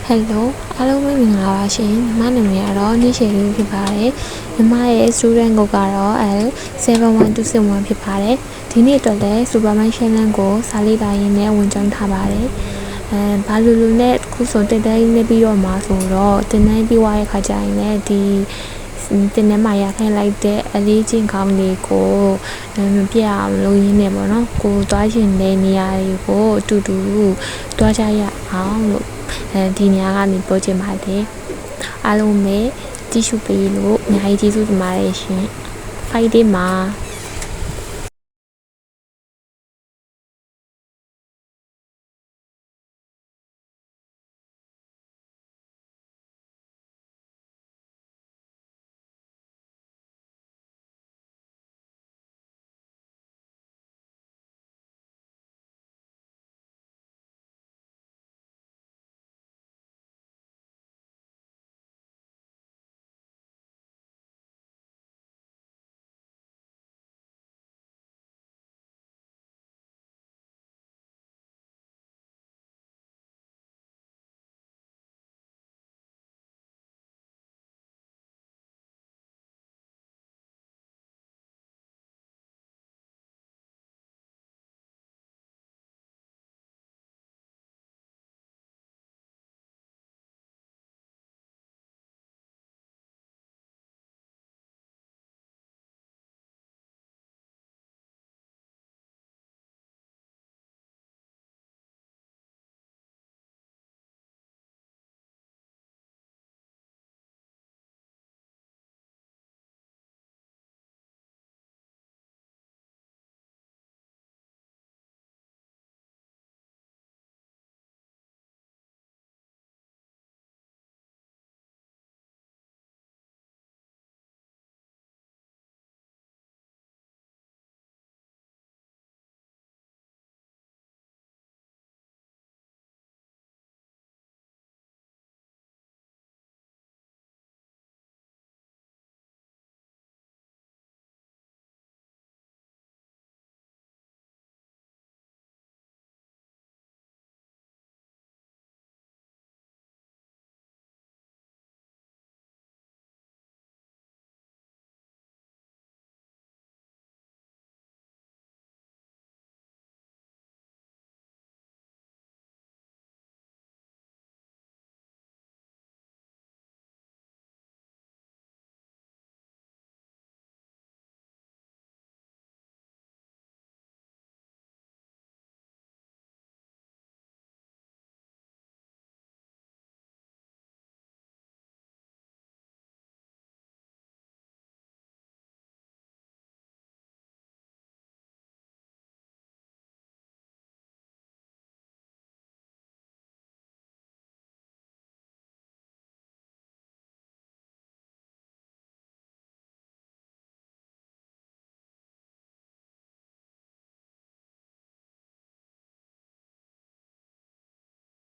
Hello အားလုံးပဲမင်္ဂလာပါရှင်ညီမနာမည်ကတော့နေ့ရှည်လေးဖြစ်ပါတယ်ညီမရဲ့ student ကိုကတော့ L71261 ဖြစ်ပါတယ်ဒီနေ့အတွက်လည်း Superman Channel ကိုစာလေးတိုင်းရင်းနဲ့ဝင်ကြောင်းထားပါတယ်ဘာလို့နဲ့ခုဆိုတက်တိုင်းနဲ့ပြီးတော့မှာဆိုတော့တင်တိုင်းပြီးသွားရဲ့ခါကျရင်လည်းဒီတင်ထဲမှာရခိုင်လိုက်တဲ့အလေးချင်းကောင်းလေးကိုမပြအောင်လုပ်ရင်းနဲ့ပေါ့နော်ကိုသွားရှင်တဲ့နေရာတွေကိုအတူတူသွားကြရအောင်လို့ဒီနေရာကနေပြောချင်ပါတယ်အားလုံးပဲကြည့်ရှုပေးလို့အများကြီးကျေးဇူးတင်ပါတယ်ရှင် Friday မှာ